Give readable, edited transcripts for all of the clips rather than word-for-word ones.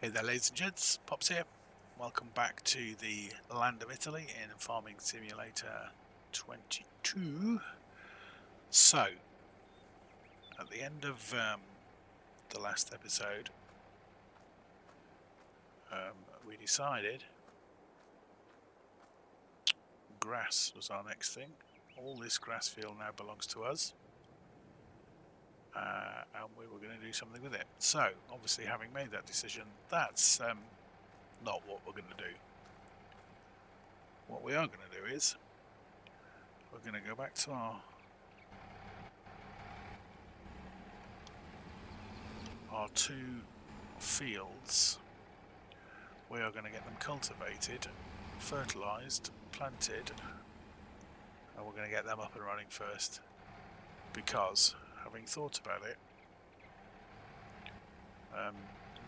Hey there, ladies and gents, Pops here. Welcome back to the land of Italy in Farming Simulator 22. So, at the end of the last episode, we decided grass was our next thing. All this grass field now belongs to us, and we were going to do something with it. So, obviously, having made that decision, that's not what we're going to do. What we are going to do is we're going to go back to our two fields. We are going to get them cultivated, fertilised, planted, and we're going to get them up and running first, because having thought about it,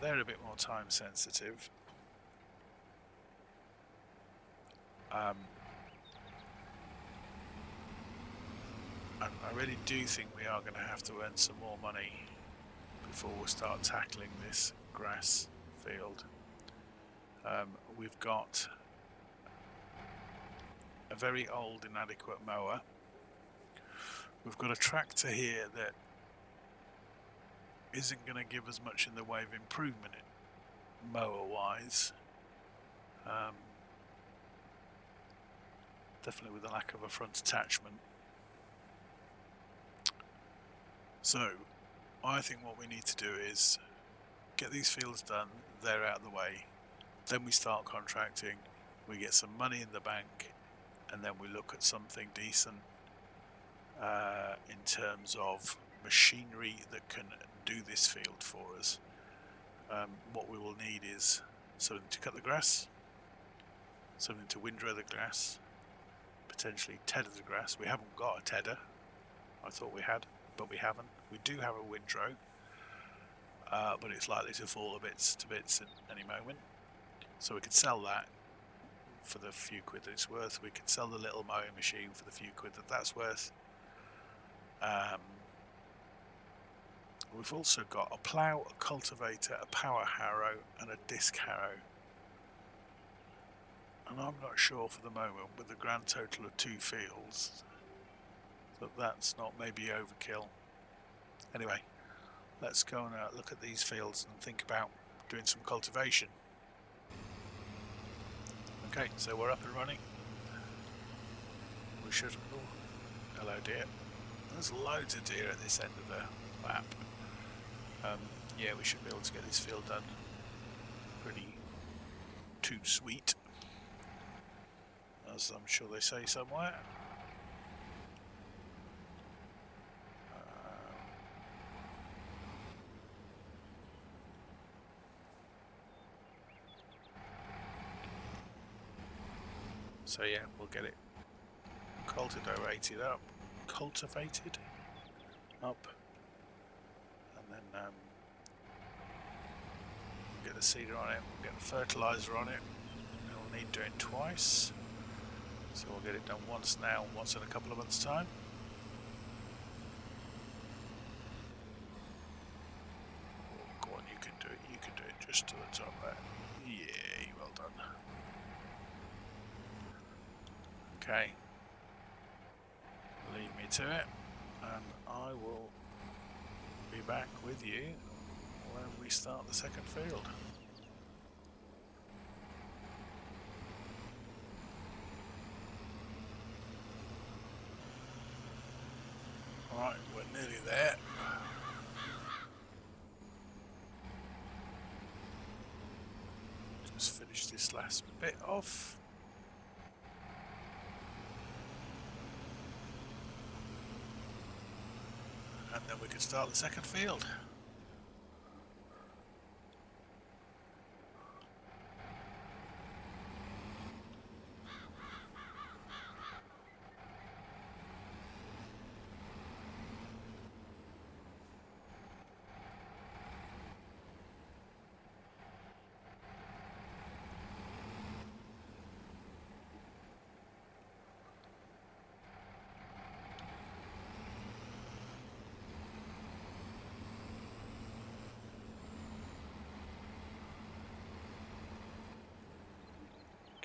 they're a bit more time sensitive. And I really do think we are going to have to earn some more money before we start tackling this grass field. We've got a very old, inadequate mower. We've got a tractor here that isn't going to give us much in the way of improvement mower-wise. Definitely with the lack of a front attachment. So, I think what we need to do is get these fields done, they're out of the way, then we start contracting, we get some money in the bank, and then we look at something decent in terms of machinery that can do this field for us. What we will need is something to cut the grass, something to windrow the grass, potentially tedder the grass. We haven't got a tedder. I thought we had, but we haven't. We do have a windrow, but it's likely to fall to bits at any moment. So we could sell that for the few quid that it's worth. We could sell the little mowing machine for the few quid that that's worth. We've also got a plough, a cultivator, a power harrow, and a disc harrow. And I'm not sure for the moment, with the grand total of 2 fields, that's not maybe overkill. Anyway, let's go and look at these fields and think about doing some cultivation. Okay, so we're up and running. We should... Oh, hello deer. There's loads of deer at this end of the map. Yeah, we should be able to get this field done pretty too sweet, as I'm sure they say somewhere. So yeah, we'll get it cultivated up, and then we'll get the seeder on it, we'll get the fertiliser on it. It'll need doing twice, so we'll get it done once now and once in a couple of months' time. Oh, go on, you can do it just to the top there. Yeah, well done. Okay, leave me to it, and I will be back with you when we start the second field. Right, we're nearly there. Just finish this last bit off. And then we can start the second field.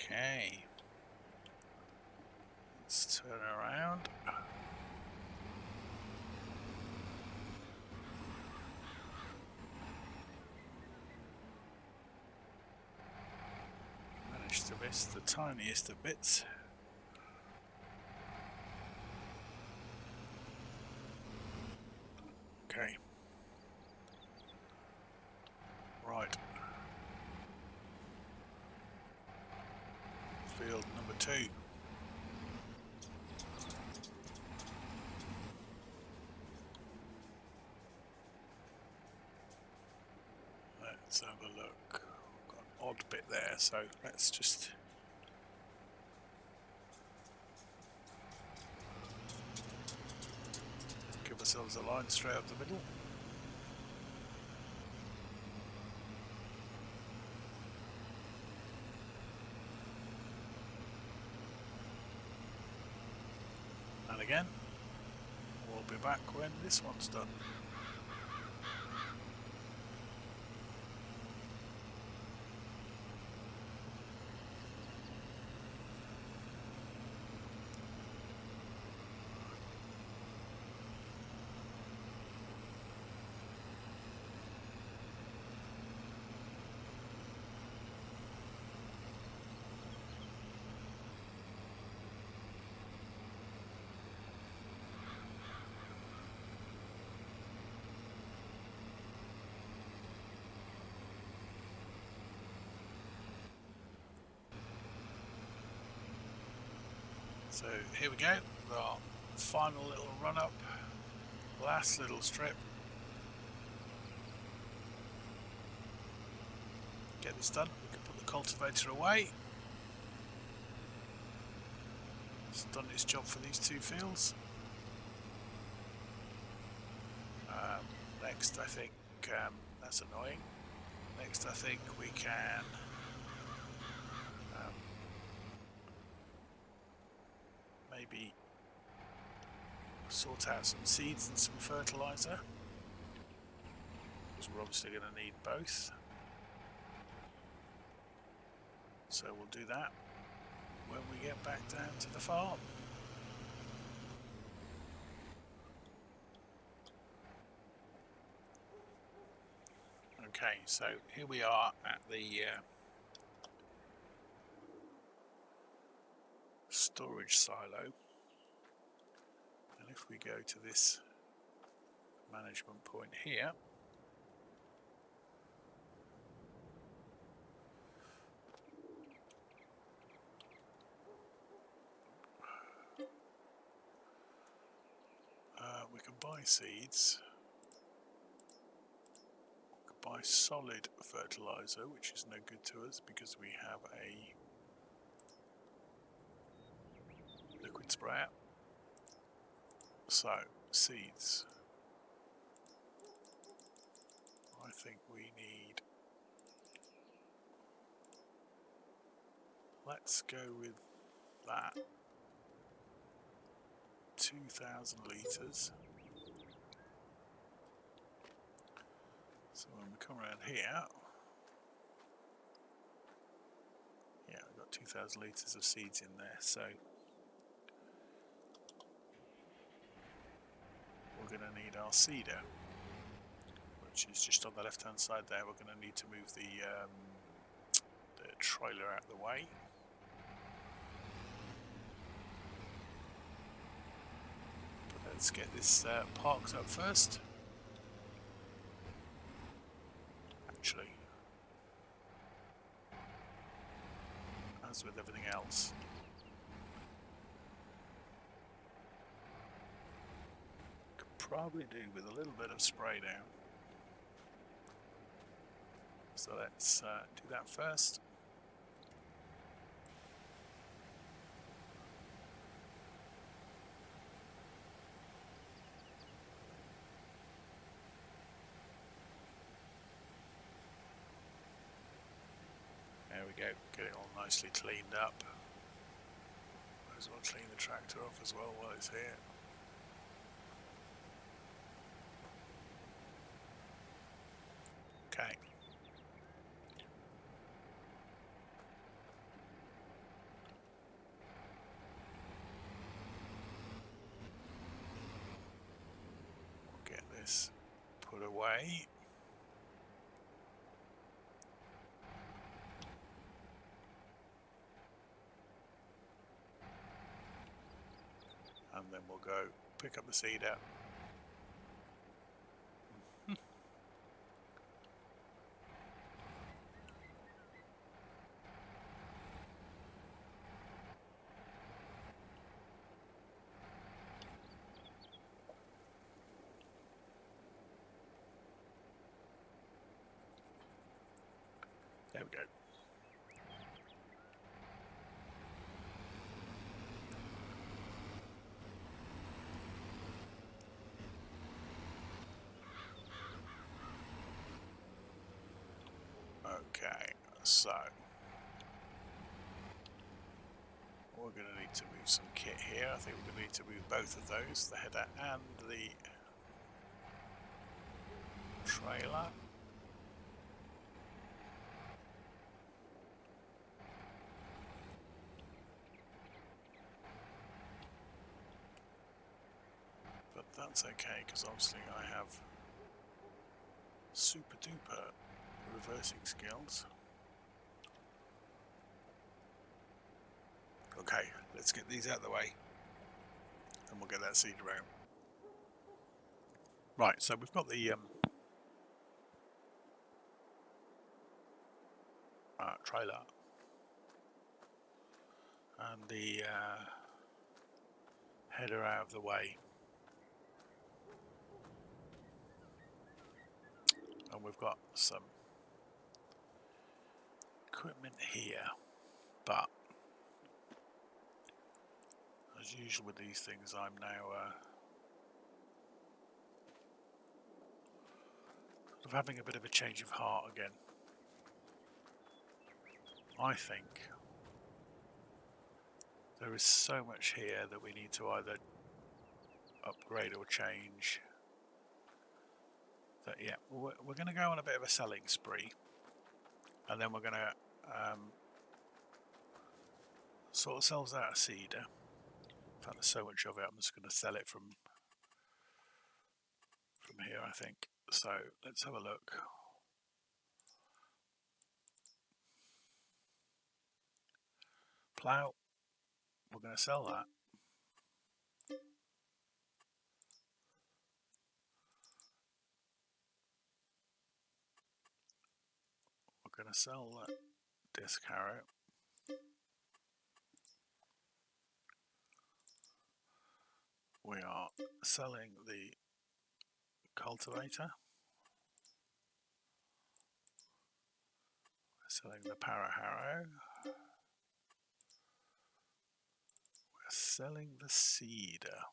Okay. Let's turn around. Managed to miss the tiniest of bits. Okay. Right. Field number 2. Let's have a look. Got an odd bit there, so let's just give ourselves a line straight up the middle. And again, we'll be back when this one's done. So here we go, our final little run up, last little strip. Get this done, we can put the cultivator away. It's done its job for these 2 fields. Next I think, that's annoying. Next I think we can maybe sort out some seeds and some fertilizer, because we're obviously going to need both. So we'll do that when we get back down to the farm. Okay, so here we are at the storage silo, and if we go to this management point here, we can buy seeds, we can buy solid fertilizer, which is no good to us because we have a liquid sprayer. So seeds, I think we need, let's go with that, 2,000 litres. So when we come around here, yeah, we've got 2,000 litres of seeds in there, so we're going to need our seeder, which is just on the left hand side there. We're going to need to move the trailer out of the way. But let's get this parked up first. Actually, as with everything else, could probably do with a little bit of spray down. So let's do that first. There we go, get it all nicely cleaned up. Might as well clean the tractor off as well while it's here. Okay. put away. And then we'll go pick up the seeder. There we go. Okay, so we're going to need to move some kit here. I think we're going to need to move both of those, the header and the trailer. But that's okay, because obviously I have super duper reversing skills. Okay, let's get these out of the way and we'll get that seed around. Right, so we've got the trailer and the header out of the way. And we've got some equipment here, but as usual with these things, I'm now having a bit of a change of heart again. I think there is so much here that we need to either upgrade or change. That yeah, we're going to go on a bit of a selling spree, and then we're going to sort ourselves out a seeder. In fact, there's so much of it, I'm just going to sell it from here, I think. So let's have a look. Plough, we're going to sell that. We're going to sell that disc harrow. We are selling the cultivator. We're selling the para harrow. We're selling the seeder.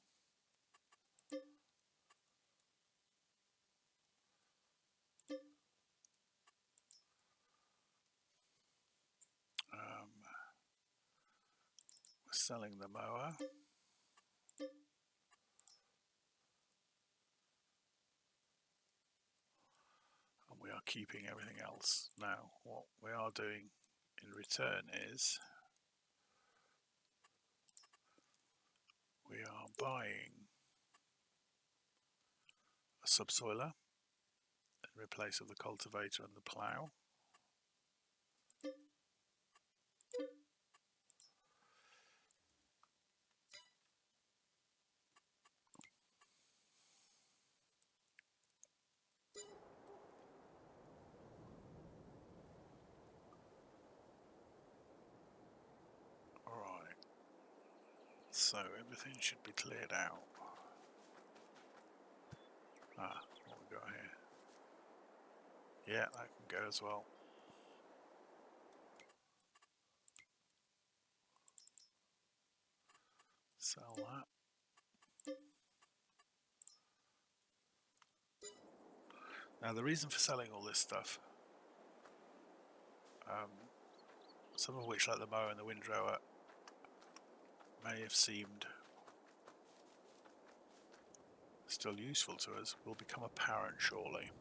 We're selling the mower. And we are keeping everything else. Now, what we are doing in return is we are buying a subsoiler in replace of the cultivator and the plough. Alright, so everything should be cleared out. What we got here? Yeah, that can go as well. Sell that. Now the reason for selling all this stuff, some of which like the mower and the windrower may have seemed still useful to us, will become apparent shortly.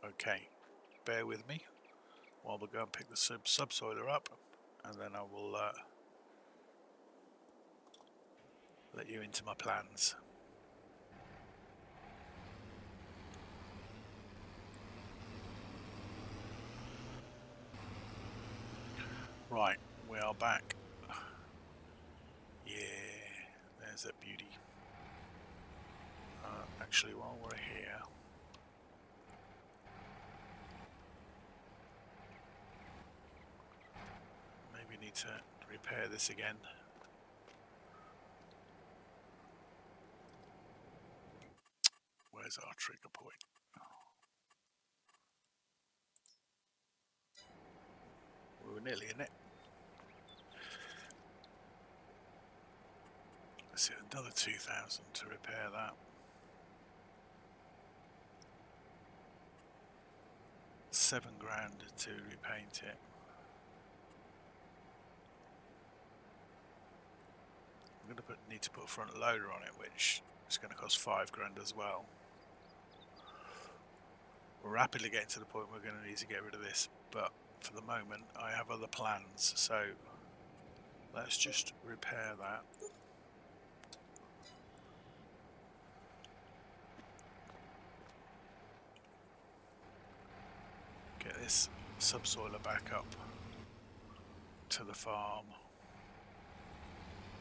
Okay, bear with me while we go and pick the subsoiler up, and then I will let you into my plans. Right, we are back. Yeah, there's that beauty. Actually, while we're here, maybe need to repair this again. Where's our trigger point? We were nearly in it. Let's see, another 2,000 to repair that. 7 grand to repaint it. I'm going to need to put a front loader on it, which is going to cost 5 grand as well. We're rapidly getting to the point we're going to need to get rid of this, but for the moment I have other plans, so let's just repair that. Get this subsoiler back up to the farm,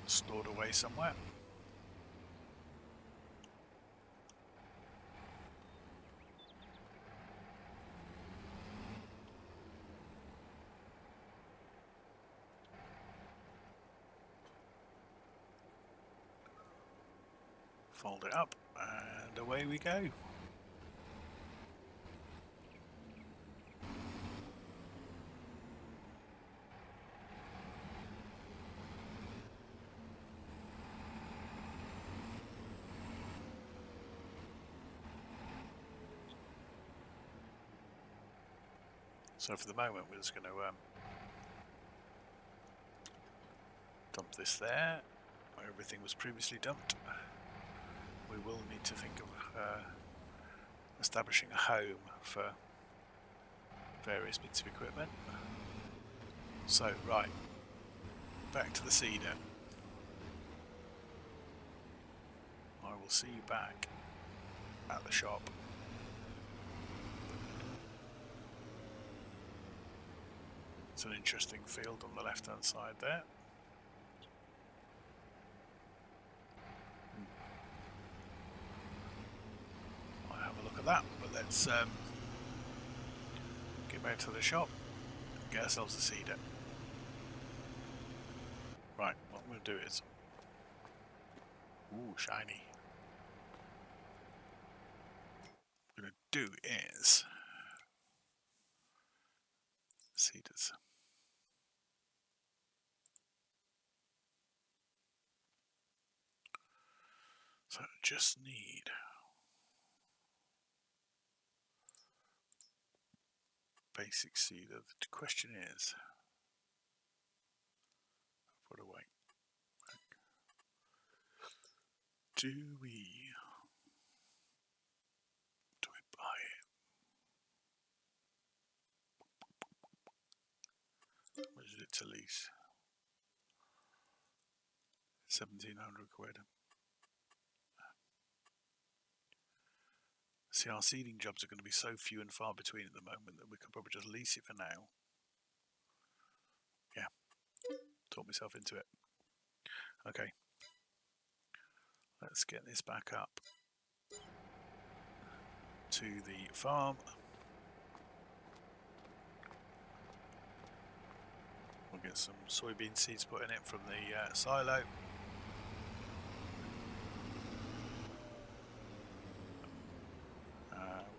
stored away somewhere. Fold it up and away we go. So for the moment we're just going to dump this there, where everything was previously dumped. We will need to think of establishing a home for various bits of equipment. So, right, back to the seeder. I will see you back at the shop. It's an interesting field on the left hand side there. I'll have a look at that, but let's get back to the shop and get ourselves a seeder. Right, what I'm going to do is, ooh, shiny. What I'm going to do is seeders. So I just need basic seeder. The question is, put away. Do we buy it? What is it to lease? 1,700 quid. See, our seeding jobs are going to be so few and far between at the moment that we could probably just lease it for now. Yeah, talk myself into it. Okay, let's get this back up to the farm. We'll get some soybean seeds put in it from the silo.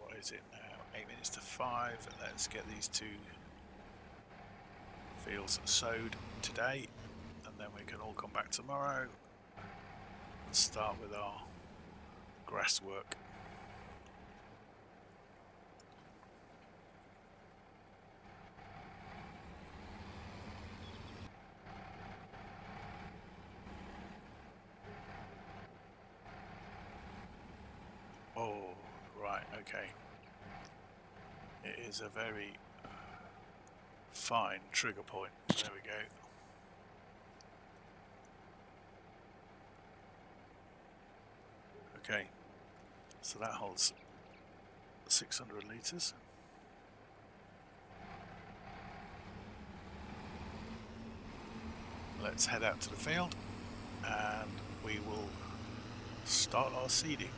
What is it now? 8 minutes to 5. Let's get these 2 fields sowed today, and then we can all come back tomorrow and start with our grass work. Oh, right, okay. It is a very fine trigger point. There we go. Okay, so that holds 600 litres. Let's head out to the field and we will start our seeding.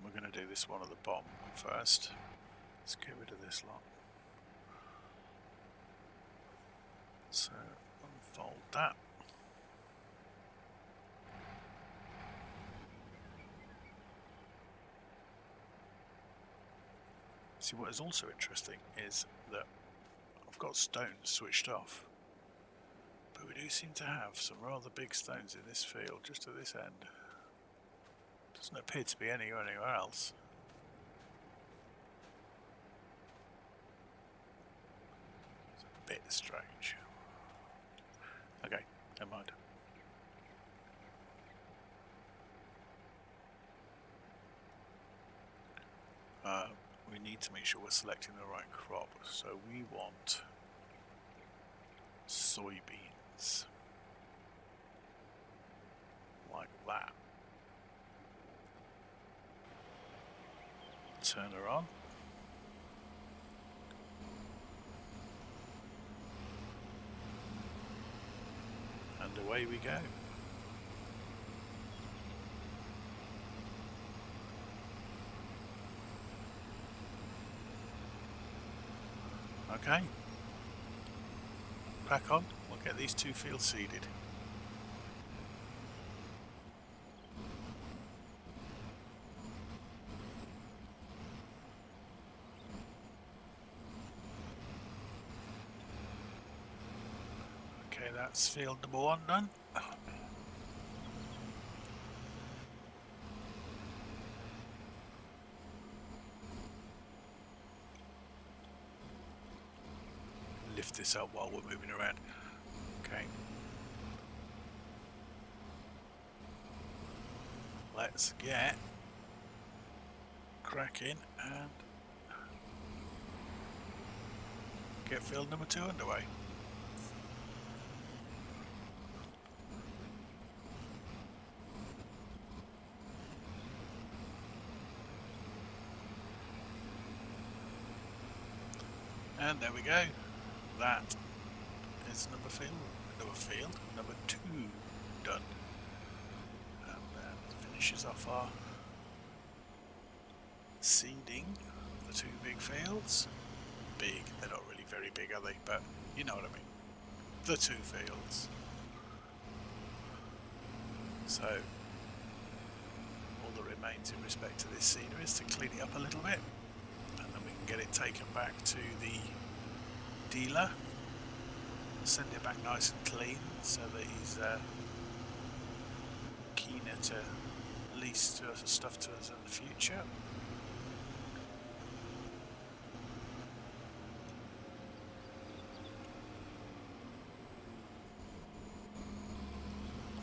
We're going to do this one at the bottom first. Let's get rid of this lot. So unfold that. See, what is also interesting is that I've got stones switched off, but we do seem to have some rather big stones in this field, just at this end. Doesn't appear to be anywhere else. It's a bit strange. Okay, never mind. We need to make sure we're selecting the right crop, so we want soybeans, like that. Turn her on. And away we go. Okay, crack on, we'll get these 2 fields seeded. Okay, that's field number 1 done. Lift this up while we're moving around. Okay. Let's get cracking and get field number 2 underway. And there we go. That is number 2 done. And that finishes off our seeding of the 2 big fields. Big, they're not really very big, are they? But you know what I mean. The 2 fields. So all that remains in respect to this scenery is to clean it up a little bit, and then we can get it taken back to the dealer, send it back nice and clean so that he's keener to lease stuff to us in the future.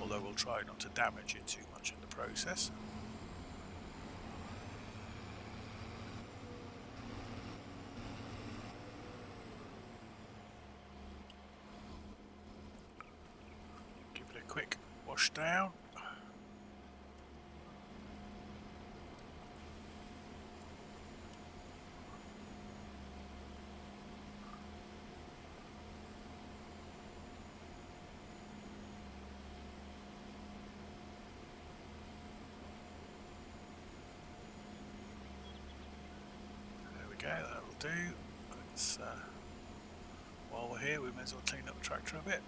Although we'll try not to damage it too much in the process. Give it a quick wash down. Okay, that'll do. Let's, while we're here, we may as well clean up the tractor a bit.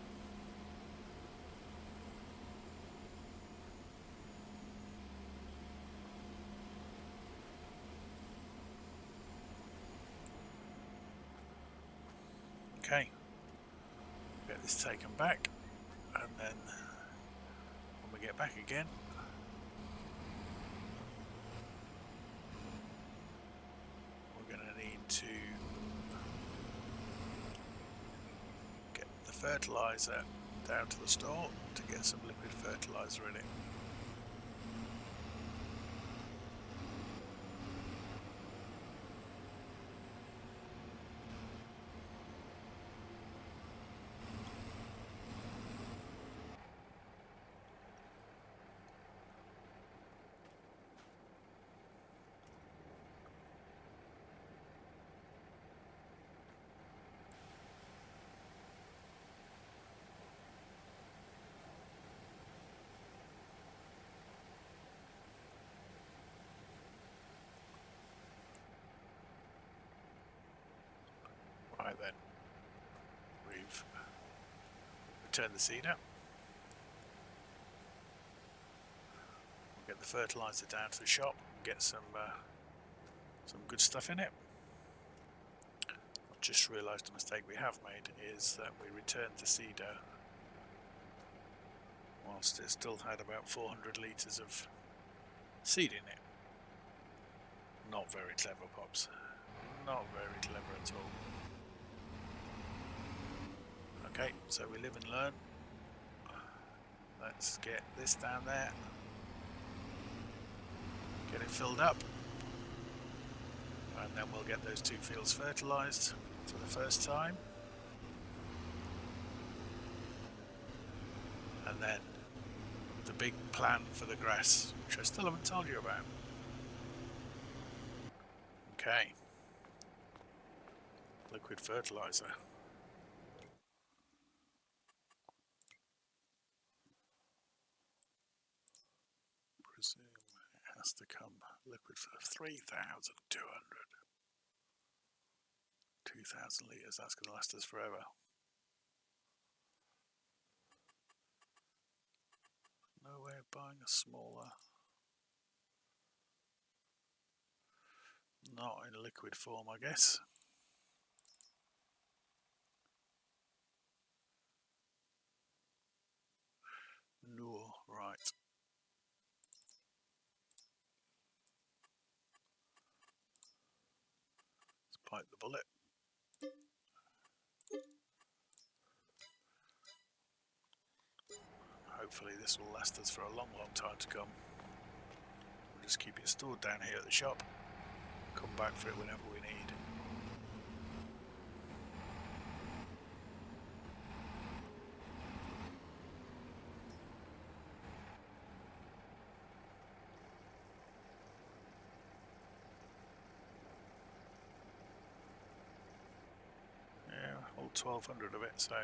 Okay, get this taken back, and then when we get back again, we're going to need to get the fertilizer down to the store to get some liquid fertilizer in it. Right then, we've returned the seeder. We'll get the fertilizer down to the shop and get some good stuff in it. I've just realised a mistake we have made is that we returned the seeder whilst it still had about 400 litres of seed in it. Not very clever, Pops. Not very clever at all. Okay, so we live and learn. Let's get this down there. Get it filled up. And then we'll get those 2 fields fertilised for the first time. And then the big plan for the grass, which I still haven't told you about. Okay. Liquid fertiliser. Presume it has to come liquid for 3,200. 2,000 litres, that's going to last us forever. No way of buying a smaller. Not in liquid form, I guess. No, right. Let's pipe the bullet. Hopefully this will last us for a long, long time to come. We'll just keep it stored down here at the shop. Come back for it whenever we need. Yeah, all 1,200 of it, so...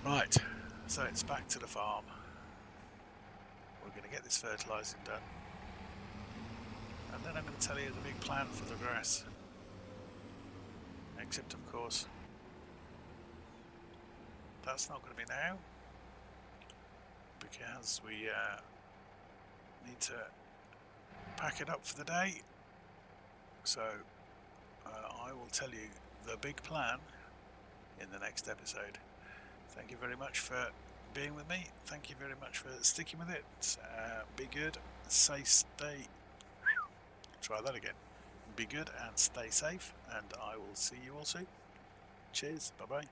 Right, so it's back to the farm. We're going to get this fertilising done. And then I'm going to tell you the big plan for the grass. Except, of course, that's not going to be now. Because we need to pack it up for the day. So I will tell you the big plan in the next episode. Thank you very much for being with me. Thank you very much for sticking with it. Be good, stay. Try that again. Be good and stay safe, and I will see you all soon. Cheers. Bye bye.